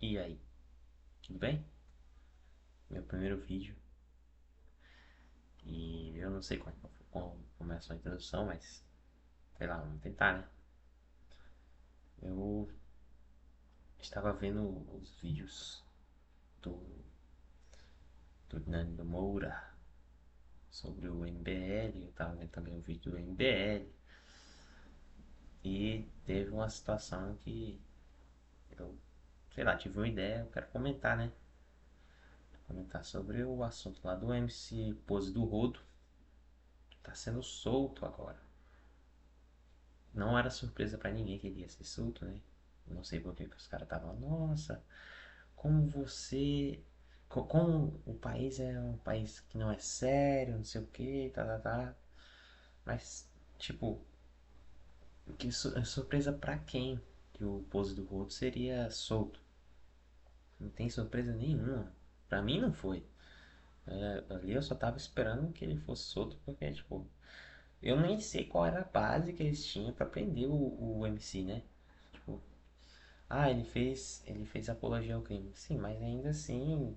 E aí, tudo bem? Meu primeiro vídeo. E eu não sei como começa a introdução, mas sei lá, vamos tentar, né? Eu estava vendo os vídeos do, do Nando Moura sobre o MBL. Eu estava vendo também o vídeo do MBL. E teve uma situação que eu, sei lá, tive uma ideia, eu quero comentar, né? Comentar sobre o assunto lá do MC Pose do Rodo. Tá sendo solto agora. Não era surpresa pra ninguém que ele ia ser solto, né? Não sei por que os caras estavam, nossa, como você. Como o país é um país que não é sério, não sei o que, tá, tá, tá. Mas, tipo, é surpresa pra quem que o Pose do Rodo seria solto? Não tem surpresa nenhuma. Pra mim não foi. Ali eu só tava esperando que ele fosse solto porque, tipo, eu nem sei qual era a base que eles tinham pra prender o MC, né? Tipo, ah, ele fez apologia ao crime. Sim, mas ainda assim,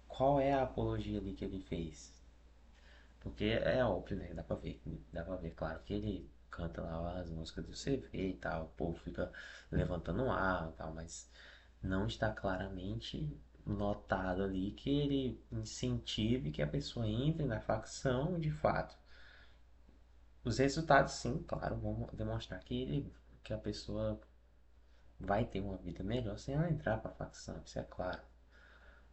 qual é a apologia ali que ele fez? Porque é óbvio, né? Dá pra ver, claro, que ele canta lá as músicas do CV e tal, o povo fica levantando o ar e tal, mas não está claramente notado ali que ele incentive que a pessoa entre na facção de fato. Os resultados, sim, claro, vão demonstrar que a pessoa vai ter uma vida melhor sem ela entrar para a facção, isso é claro.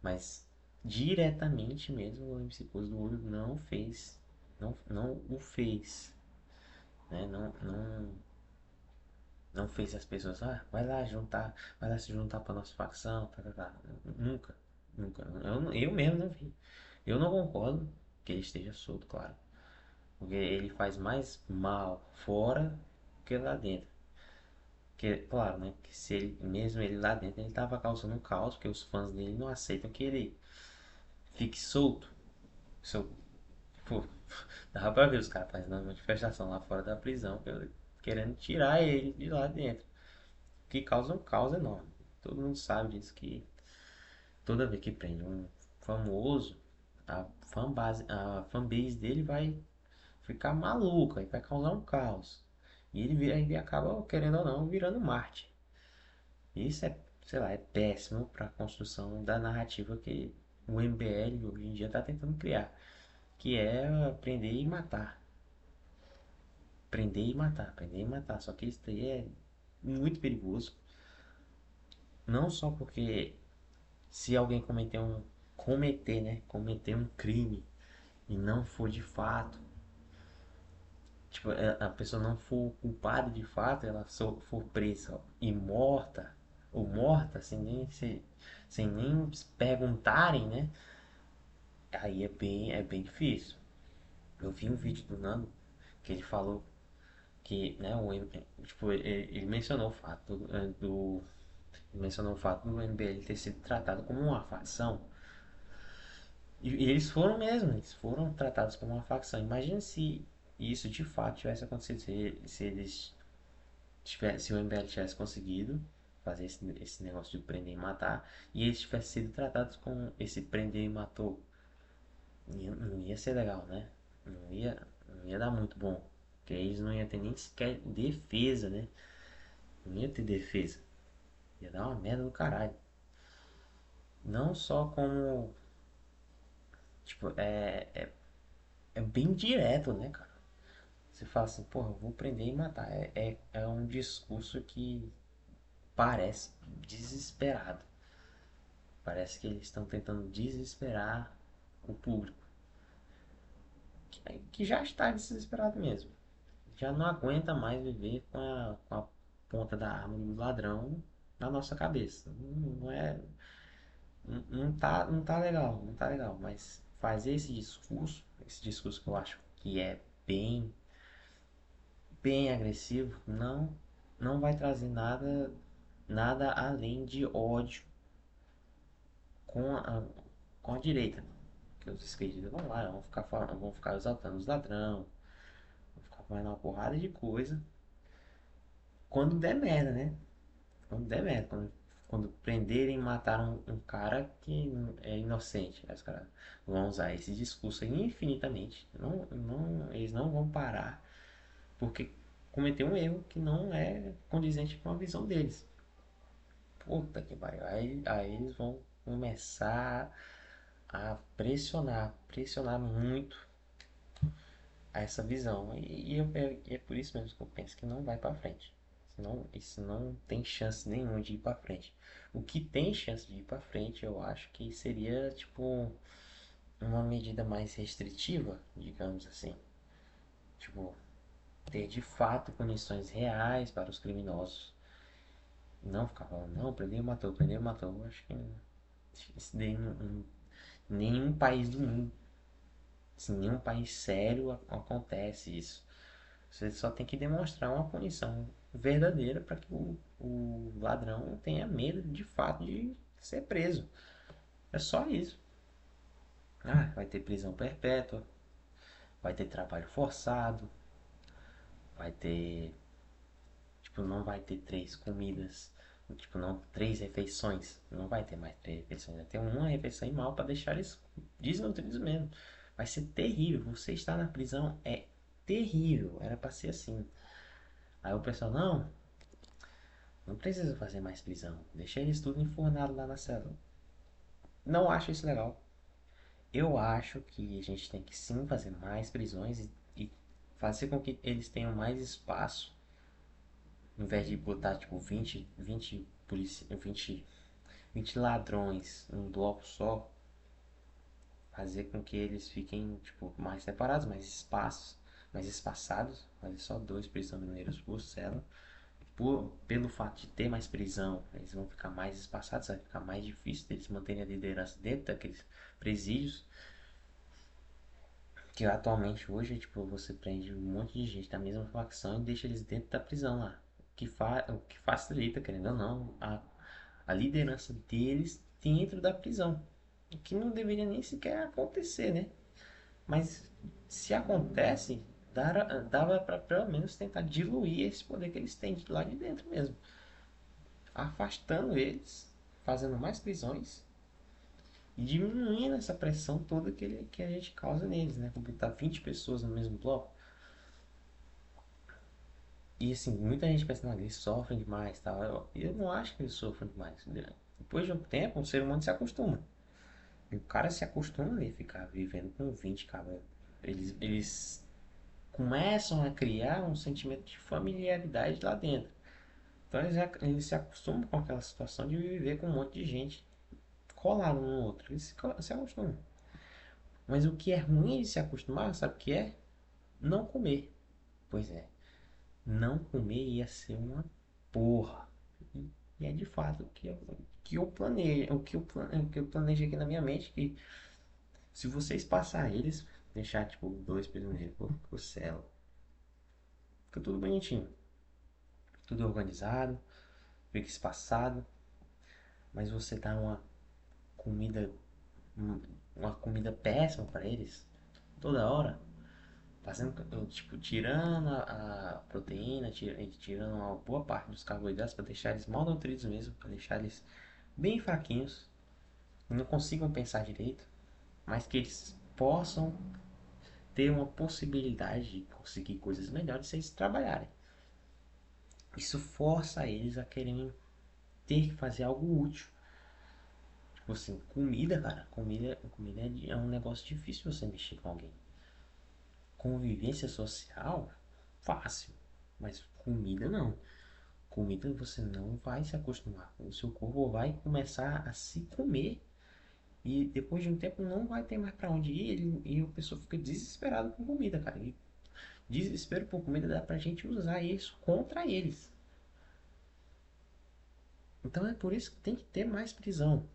Mas diretamente mesmo o MC Pose do Olho não fez, não o fez, né? Não fez as pessoas, vai lá se juntar para nossa facção, tá, tá, tá. Nunca, nunca. Eu mesmo não vi. Eu não concordo que ele esteja solto, claro, porque ele faz mais mal fora que lá dentro. Que, claro, né? Que se ele, mesmo ele lá dentro, ele tava causando um caos, porque os fãs dele não aceitam que ele fique solto. Solto. Pô, dava pra ver os caras fazendo uma manifestação lá fora da prisão, querendo tirar ele de lá dentro. Que causa um caos enorme. Todo mundo sabe disso, que toda vez que prende um famoso, a fanbase dele vai ficar maluca e vai causar um caos. E ele acaba, querendo ou não, virando Marte. Isso é, sei lá, é péssimo para a construção da narrativa que o MBL hoje em dia está tentando criar, que é prender e matar. Prender e matar, prender e matar. Só que isso daí é muito perigoso. Não só porque se alguém cometer um crime e não for de fato, tipo, a pessoa não for culpada de fato, ela só for presa e morta, ou morta sem nem perguntarem, né? Aí é bem difícil. Eu vi um vídeo do Nando que ele falou que, né, tipo, ele mencionou o fato ele mencionou o fato do MBL ter sido tratado como uma facção. E eles foram mesmo, eles foram tratados como uma facção. Imagina se isso de fato tivesse acontecido, se o MBL tivesse conseguido fazer esse negócio de prender e matar, e eles tivessem sido tratados com esse prender e matou. Não ia ser legal, né? Não ia dar muito bom. Porque eles não iam ter nem sequer defesa, né? Não ia ter defesa. Ia dar uma merda do caralho. Não só como. Tipo, é bem direto, né, cara? Você fala assim, porra, eu vou prender e matar. É um discurso que parece desesperado. Parece que eles estão tentando desesperar o público. Que já está desesperado mesmo. Já não aguenta mais viver com a ponta da arma do ladrão na nossa cabeça. Não é. Não tá legal, não tá legal. Mas fazer esse discurso que eu acho que é bem, bem agressivo, não vai trazer nada além de ódio com a, com a direita. Que os esquerdistas vão lá, vão ficar falando, vão ficar exaltando os ladrão, vão ficar fazendo uma porrada de coisa. Quando der merda, né? Quando der merda, quando quando prenderem, mataram um cara que é inocente. Aí os caras vão usar esse discurso aí infinitamente. Eles não vão parar porque cometeu um erro que não é condizente com a visão deles. Puta que pariu. Aí eles vão começar a pressionar muito essa visão. E é por isso mesmo que eu penso que não vai para frente. Isso não tem chance nenhuma de ir para frente. O que tem chance de ir para frente, eu acho que seria tipo uma medida mais restritiva, digamos assim. Tipo, ter de fato punições reais para os criminosos. Não ficar falando, não, prendeu, matou, prendeu, matou. Eu acho que isso daí nenhum país do mundo, assim, nenhum país sério acontece isso. Você só tem que demonstrar uma punição verdadeira para que o ladrão tenha medo de fato de ser preso. É só isso. Ah, vai ter prisão perpétua, vai ter trabalho forçado, vai ter. Tipo, não vai ter três comidas. Tipo, não, três refeições. Não vai ter mais três refeições. Vai ter uma refeição e mal para deixar eles desnutridos mesmo. Vai ser terrível. Você estar na prisão é terrível. Era para ser assim. Aí o pessoal, não, não precisa fazer mais prisão. Deixa eles tudo enfurnado lá na cela. Não acho isso legal. Eu acho que a gente tem que sim fazer mais prisões e fazer com que eles tenham mais espaço. Em vez de botar tipo 20 ladrões num bloco só, fazer com que eles fiquem tipo mais separados, mais espaçados, fazer só dois prisioneiros por cela. Pelo fato de ter mais prisão, eles vão ficar mais espaçados, vai ficar mais difícil deles manterem a liderança dentro daqueles presídios. Que atualmente hoje, tipo, você prende um monte de gente da mesma facção e deixa eles dentro da prisão lá. O que facilita, querendo ou não, a liderança deles dentro da prisão. O que não deveria nem sequer acontecer, né? Mas se acontece, dava para pelo menos tentar diluir esse poder que eles têm de lá de dentro mesmo. Afastando eles, fazendo mais prisões e diminuindo essa pressão toda que a gente causa neles, né? Como botar 20 pessoas no mesmo bloco. E assim, muita gente pensa, não, eles sofrem demais, tal. Eu não acho que eles sofrem demais. Depois de um tempo, o ser humano se acostuma. E o cara se acostuma a ficar vivendo com 20 cabras. Eles começam a criar um sentimento de familiaridade lá dentro. Então eles se acostumam com aquela situação de viver com um monte de gente colado um no outro. Eles se acostumam. Mas o que é ruim de se acostumar, sabe o que é? Não comer. Pois é, não comer ia ser uma porra. E é de fato que eu planejo, o que eu planejo aqui na minha mente que se vocês passar eles, deixar tipo dois prisioneiros por cela, fica tudo bonitinho, tudo organizado, fica espaçado, mas você dá comida, uma comida péssima para eles toda hora, fazendo tipo tirando a proteína, tirando uma boa parte dos carboidratos para deixar eles mal nutridos mesmo, para deixar eles bem fraquinhos, não consigam pensar direito, mas que eles possam ter uma possibilidade de conseguir coisas melhores se eles trabalharem. Isso força eles a quererem ter que fazer algo útil. Tipo assim, comida, cara. Comida é um negócio difícil você mexer com alguém. Convivência social, fácil. Mas comida não. Comida você não vai se acostumar. O seu corpo vai começar a se comer. E depois de um tempo não vai ter mais pra onde ir. E a pessoa fica desesperada com comida, cara. E desespero por comida dá pra gente usar isso contra eles. Então é por isso que tem que ter mais prisão.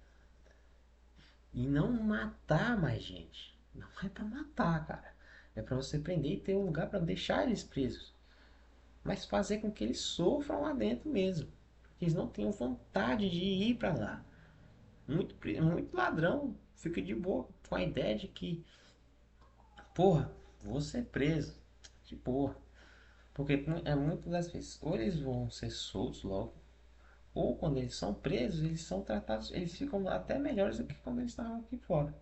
E não matar mais gente. Não é pra matar, cara. É pra você prender e ter um lugar pra deixar eles presos. Mas fazer com que eles sofram lá dentro mesmo. Que eles não tenham vontade de ir pra lá. Muito ladrão fica de boa com a ideia de que, porra, vou ser preso. De boa. Porque muitas das vezes, ou eles vão ser soltos logo, Ou quando eles são presos, eles são tratados, eles ficam até melhores do que quando eles estavam aqui fora.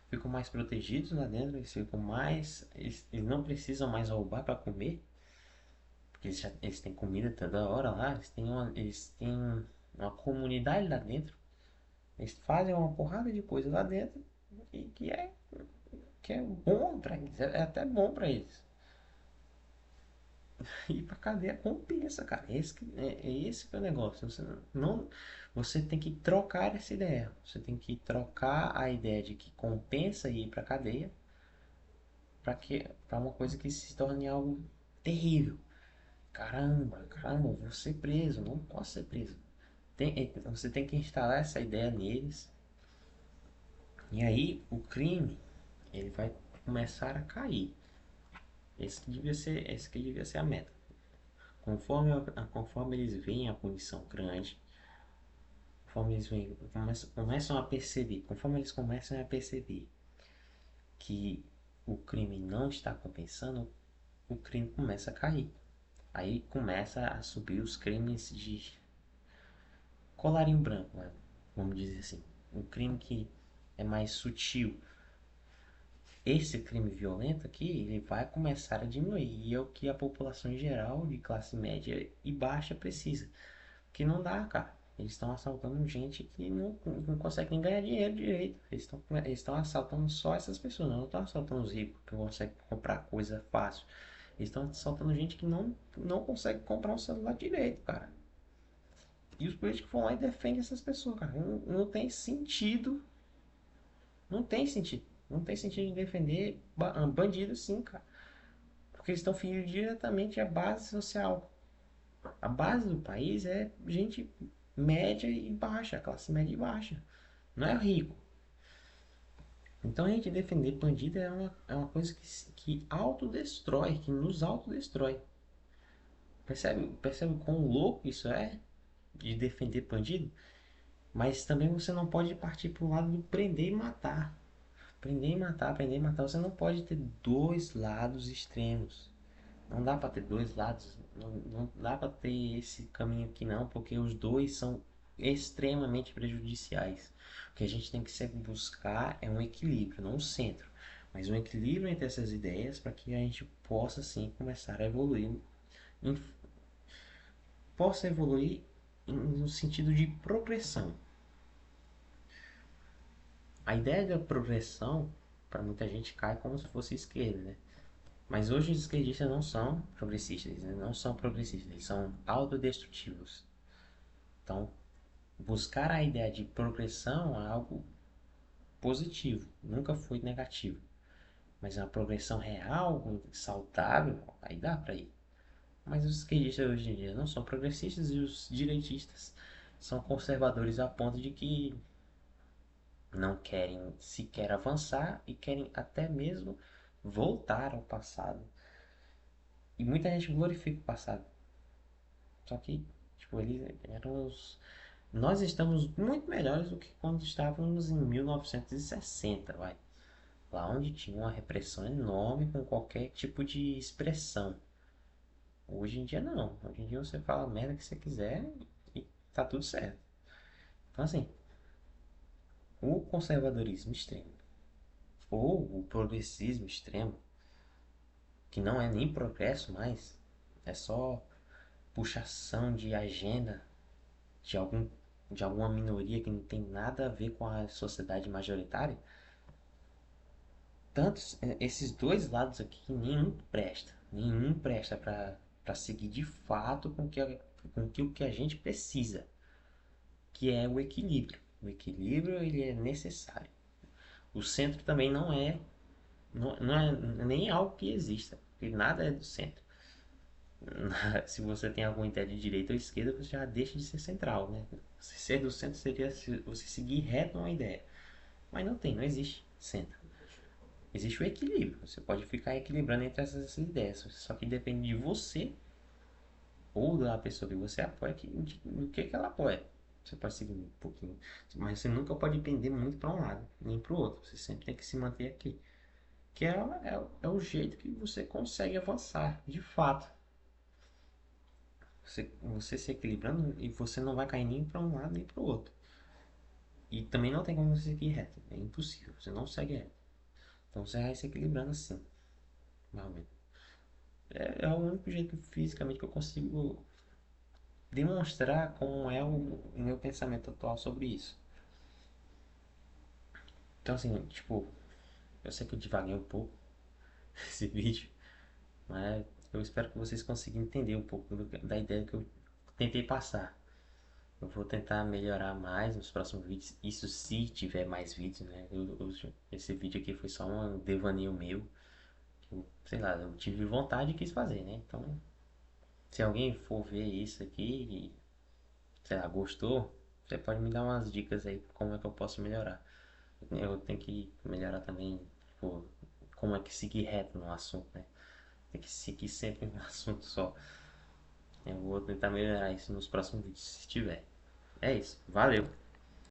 Ficam mais protegidos lá dentro, eles ficam mais. Eles não precisam mais roubar para comer, porque eles têm comida toda hora lá, eles têm uma comunidade lá dentro, eles fazem uma porrada de coisa lá dentro e que é bom para eles, é até bom para eles. Ir pra cadeia compensa, cara. Esse que é o negócio. Você tem que trocar essa ideia. Você tem que trocar a ideia de que compensa ir pra cadeia para uma coisa que se torne algo terrível. Caramba, caramba, vou ser preso, não posso ser preso. Você tem que instalar essa ideia neles. E aí o crime ele vai começar a cair. Esse que devia ser a meta. Conforme eles veem a punição grande, conforme eles começam a perceber, conforme eles começam a perceber que o crime não está compensando, o crime começa a cair. Aí começa a subir os crimes de colarinho branco, né? Vamos dizer assim. Um crime que é mais sutil. Esse crime violento aqui, ele vai começar a diminuir. E é o que a população em geral, de classe média e baixa, precisa. Que não dá, cara. Eles estão assaltando gente que não consegue nem ganhar dinheiro direito. Eles estão assaltando só essas pessoas, não estão assaltando os ricos que conseguem comprar coisa fácil. Eles estão assaltando gente que não consegue comprar um celular direito, cara. E os políticos vão lá e defendem essas pessoas, cara. Não tem sentido. Não tem sentido. Não tem sentido de defender bandido sim, cara. Porque eles estão ferindo diretamente a base social. A base do país é gente média e baixa, classe média e baixa. Não é rico. Então a gente defender bandido é uma coisa que autodestrói, que nos autodestrói. Percebe quão louco isso é de defender bandido? Mas também você não pode partir para o lado do prender e matar. Prender e matar, prender e matar. Você não pode ter dois lados extremos. Não dá para ter dois lados. Não dá para ter esse caminho aqui não, porque os dois são extremamente prejudiciais. O que a gente tem que sempre buscar é um equilíbrio, não um centro, mas um equilíbrio entre essas ideias para que a gente possa sim começar a evoluir, em, possa evoluir no sentido de progressão. A ideia da progressão para muita gente cai como se fosse esquerda, né? Mas hoje os esquerdistas não são progressistas, eles não são progressistas, eles são autodestrutivos. Então, buscar a ideia de progressão é algo positivo, nunca foi negativo. Mas uma progressão real, saudável, aí dá para ir. Mas os esquerdistas hoje em dia não são progressistas e os direitistas são conservadores a ponto de que não querem sequer avançar e querem até mesmo voltar ao passado. E muita gente glorifica o passado. Só que, tipo, eles eram os. Nós estamos muito melhores do que quando estávamos em 1960, vai. Lá onde tinha uma repressão enorme com qualquer tipo de expressão. Hoje em dia não. Hoje em dia você fala a merda que você quiser e tá tudo certo. Então assim, o conservadorismo extremo ou o progressismo extremo, que não é nem progresso mais, é só puxação de agenda de algum de alguma minoria que não tem nada a ver com a sociedade majoritária, tantos esses dois lados aqui nenhum presta para seguir de fato com o que a gente precisa, que é o equilíbrio. O equilíbrio ele é necessário. O centro também não é nem algo que exista, porque nada é do centro. Se você tem alguma ideia de direita ou esquerda, você já deixa de ser central, né? Você ser do centro seria você seguir reto uma ideia. Mas não tem, não existe centro. Existe o equilíbrio. Você pode ficar equilibrando entre essas ideias. Só que depende de você ou da pessoa que você apoia, do que ela apoia. Você pode seguir um pouquinho, mas você nunca pode pender muito para um lado, nem para o outro. Você sempre tem que se manter aqui. Que é o jeito que você consegue avançar, de fato. você se equilibrando e você não vai cair nem para um lado nem para o outro. E também não tem como você seguir reto. É impossível. Você não segue reto. Então você vai se equilibrando assim. Mais ou menos. É o único jeito fisicamente que eu consigo demonstrar como é o meu pensamento atual sobre isso. Então assim, tipo, eu sei que eu divaguei um pouco esse vídeo, mas eu espero que vocês consigam entender um pouco da ideia que eu tentei passar. Eu vou tentar melhorar mais nos próximos vídeos. Isso se tiver mais vídeos, né? Esse vídeo aqui foi só um devaneio meu. Sei lá, eu tive vontade e quis fazer, né? Então, se alguém for ver isso aqui e, sei lá, gostou, você pode me dar umas dicas aí como é que eu posso melhorar. Eu tenho que melhorar também, tipo, como é que seguir reto no assunto, né? Tem que seguir sempre um assunto só. Eu vou tentar melhorar isso nos próximos vídeos, se tiver. É isso. Valeu!